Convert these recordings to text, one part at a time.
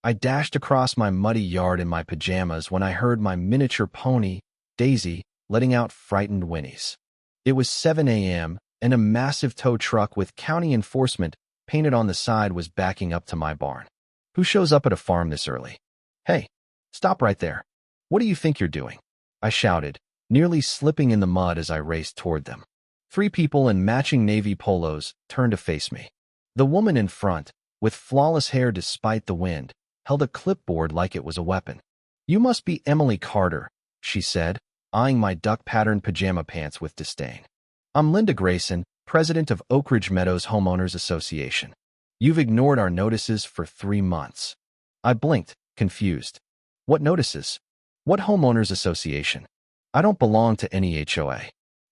I dashed across my muddy yard in my pajamas when I heard my miniature pony, Daisy, letting out frightened whinnies. It was 7 a.m., and a massive tow truck with county enforcement painted on the side was backing up to my barn. Who shows up at a farm this early? Hey, stop right there. What do you think you're doing? I shouted, nearly slipping in the mud as I raced toward them. 3 people in matching navy polos turned to face me. The woman in front, with flawless hair despite the wind, held a clipboard like it was a weapon. You must be Emily Carter, she said, eyeing my duck-patterned pajama pants with disdain. I'm Linda Grayson, president of Oak Ridge Meadows Homeowners Association. You've ignored our notices for 3 months. I blinked, confused. What notices? What homeowners association? I don't belong to any HOA.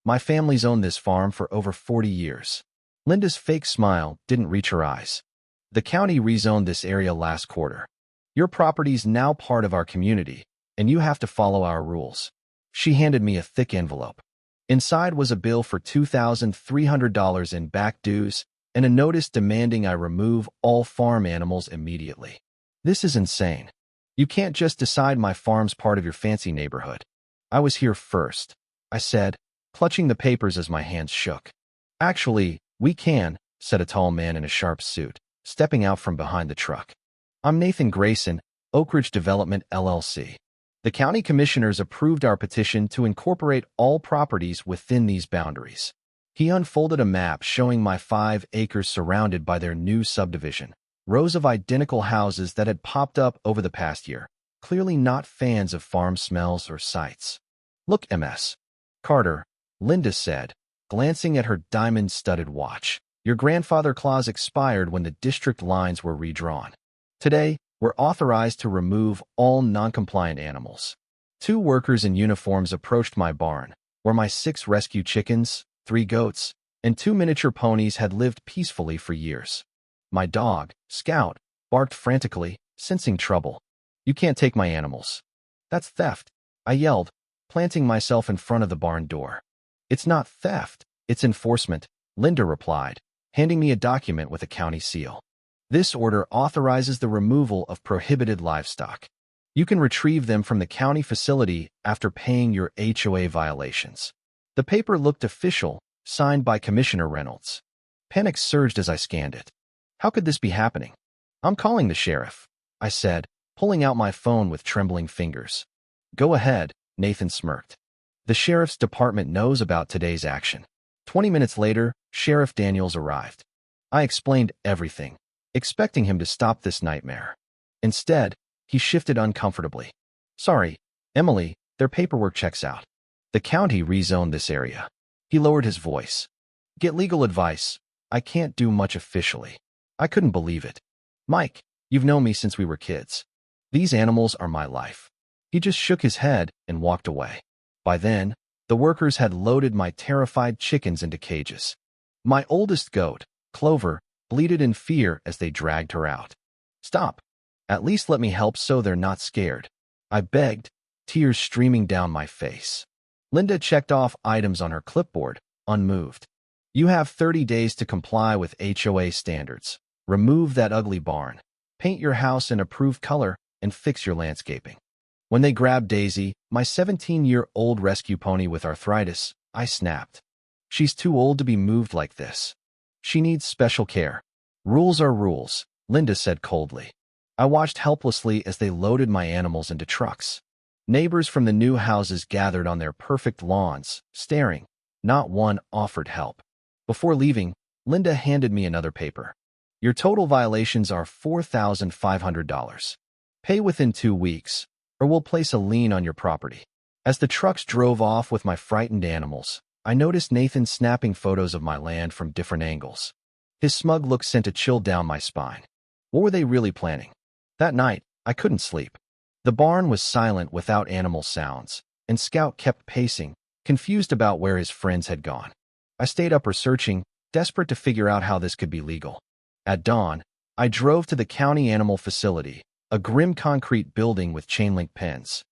My family's owned this farm for over 40 years. Linda's fake smile didn't reach her eyes. The county rezoned this area last quarter. Your property's now part of our community, and you have to follow our rules. She handed me a thick envelope. Inside was a bill for $2,300 in back dues and a notice demanding I remove all farm animals immediately. This is insane. You can't just decide my farm's part of your fancy neighborhood. I was here first, I said, clutching the papers as my hands shook. Actually, we can, said a tall man in a sharp suit, stepping out from behind the truck. I'm Nathan Grayson, Oak Ridge Development, LLC. The county commissioners approved our petition to incorporate all properties within these boundaries. He unfolded a map showing my 5 acres surrounded by their new subdivision, rows of identical houses that had popped up over the past year, clearly not fans of farm smells or sights. Look, Ms. Carter, Linda said, glancing at her diamond-studded watch. Your grandfather clause expired when the district lines were redrawn. Today, we're authorized to remove all non-compliant animals. 2 workers in uniforms approached my barn, where my 6 rescue chickens, 3 goats, and 2 miniature ponies had lived peacefully for years. My dog, Scout, barked frantically, sensing trouble. You can't take my animals. That's theft, I yelled, planting myself in front of the barn door. It's not theft, it's enforcement, Linda replied, handing me a document with a county seal. This order authorizes the removal of prohibited livestock. You can retrieve them from the county facility after paying your HOA violations. The paper looked official, signed by Commissioner Reynolds. Panic surged as I scanned it. How could this be happening? I'm calling the sheriff, I said, pulling out my phone with trembling fingers. Go ahead, Nathan smirked. The sheriff's department knows about today's action. 20 minutes later, Sheriff Daniels arrived. I explained everything, expecting him to stop this nightmare. Instead, he shifted uncomfortably. Sorry, Emily, their paperwork checks out. The county rezoned this area. He lowered his voice. Get legal advice. I can't do much officially. I couldn't believe it. Mike, you've known me since we were kids. These animals are my life. He just shook his head and walked away. By then, the workers had loaded my terrified chickens into cages. My oldest goat, Clover, bleated in fear as they dragged her out. Stop. At least let me help so they're not scared. I begged, tears streaming down my face. Linda checked off items on her clipboard, unmoved. You have 30 days to comply with HOA standards. Remove that ugly barn. Paint your house an approved color and fix your landscaping. When they grabbed Daisy, my 17-year-old rescue pony with arthritis, I snapped. She's too old to be moved like this. She needs special care. Rules are rules, Linda said coldly. I watched helplessly as they loaded my animals into trucks. Neighbors from the new houses gathered on their perfect lawns, staring. Not one offered help. Before leaving, Linda handed me another paper. Your total violations are $4,500. Pay within 2 weeks, or we'll place a lien on your property. As the trucks drove off with my frightened animals, I noticed Nathan snapping photos of my land from different angles. His smug look sent a chill down my spine. What were they really planning? That night, I couldn't sleep. The barn was silent without animal sounds, and Scout kept pacing, confused about where his friends had gone. I stayed up researching, desperate to figure out how this could be legal. At dawn, I drove to the county animal facility, a grim concrete building with chain-link pens.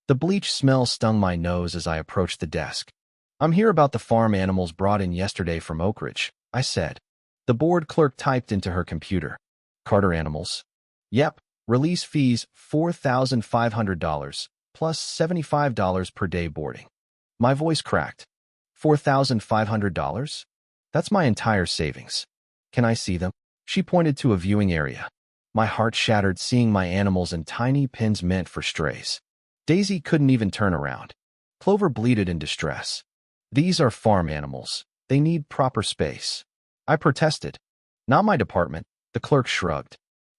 The bleach smell stung my nose as I approached the desk. I'm here about the farm animals brought in yesterday from Oak Ridge, I said. The board clerk typed into her computer. Carter animals? Yep, Release fees $4,500 plus $75 per day boarding. My voice cracked. $4,500? That's my entire savings. Can I see them? She pointed to a viewing area. My heart shattered seeing my animals in tiny pens meant for strays. Daisy couldn't even turn around. Clover bleated in distress. These are farm animals. They need proper space. I protested. Not my department, the clerk shrugged.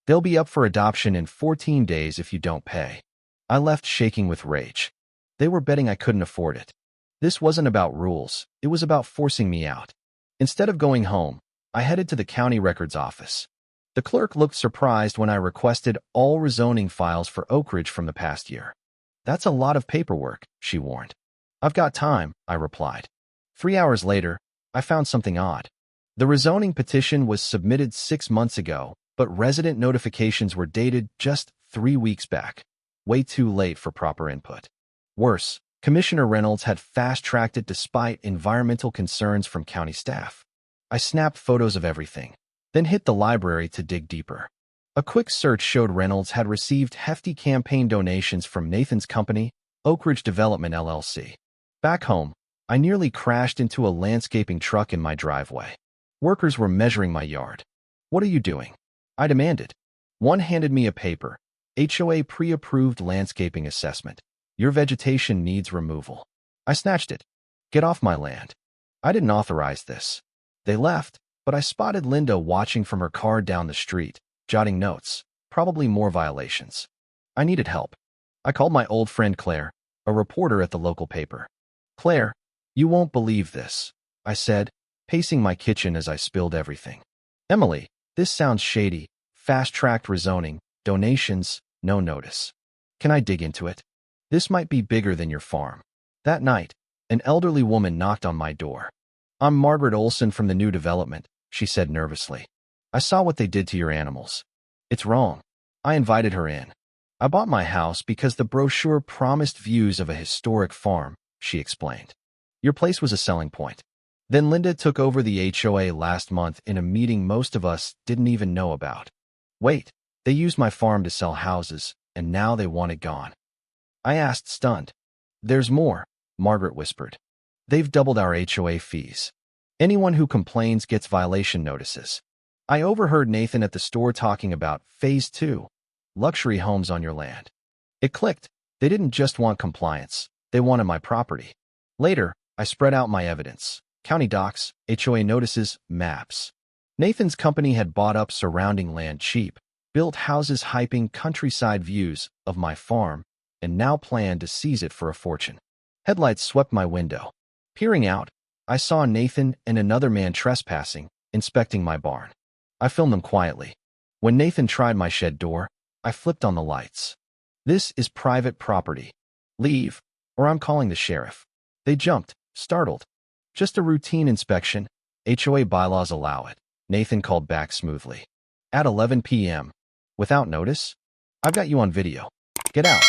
They'll be up for adoption in 14 days if you don't pay. I left shaking with rage. They were betting I couldn't afford it. This wasn't about rules, it was about forcing me out. Instead of going home, I headed to the county records office. The clerk looked surprised when I requested all rezoning files for Oak Ridge from the past year. That's a lot of paperwork, she warned. I've got time, I replied. 3 hours later, I found something odd. The rezoning petition was submitted 6 months ago, but resident notifications were dated just 3 weeks back. Way too late for proper input. Worse, Commissioner Reynolds had fast-tracked it despite environmental concerns from county staff. I snapped photos of everything, then hit the library to dig deeper. A quick search showed Reynolds had received hefty campaign donations from Nathan's company, Oak Ridge Development LLC. Back home, I nearly crashed into a landscaping truck in my driveway. Workers were measuring my yard. "What are you doing?" I demanded. One handed me a paper, HOA pre-approved landscaping assessment. Your vegetation needs removal. I snatched it. Get off my land. I didn't authorize this. They left, but I spotted Linda watching from her car down the street, jotting notes, probably more violations. I needed help. I called my old friend Claire, a reporter at the local paper. "Claire, you won't believe this," I said, pacing my kitchen as I spilled everything. "Emily, this sounds shady. Fast-tracked rezoning, donations, no notice. Can I dig into it? This might be bigger than your farm." That night, an elderly woman knocked on my door. "I'm Margaret Olson from the new development," she said nervously. "I saw what they did to your animals. It's wrong." I invited her in. "I bought my house because the brochure promised views of a historic farm," she explained. "Your place was a selling point." Then Linda took over the HOA last month in a meeting most of us didn't even know about. Wait, they used my farm to sell houses, and now they want it gone. I asked, stunned. "There's more," Margaret whispered. "They've doubled our HOA fees. Anyone who complains gets violation notices." I overheard Nathan at the store talking about Phase 2, luxury homes on your land. It clicked. They didn't just want compliance. They wanted my property. Later, I spread out my evidence. County docs, HOA notices, maps. Nathan's company had bought up surrounding land cheap, built houses hyping countryside views of my farm, and now planned to seize it for a fortune. Headlights swept my window. Peering out, I saw Nathan and another man trespassing, inspecting my barn. I filmed them quietly. When Nathan tried my shed door, I flipped on the lights. "This is private property. Leave, or I'm calling the sheriff." They jumped, startled. "Just a routine inspection. HOA bylaws allow it," Nathan called back smoothly. At 11 p.m., "Without notice? I've got you on video. Get out."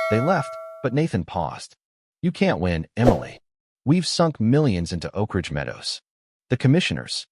They left, but Nathan paused. "You can't win, Emily. We've sunk millions into Oak Ridge Meadows. The commissioners,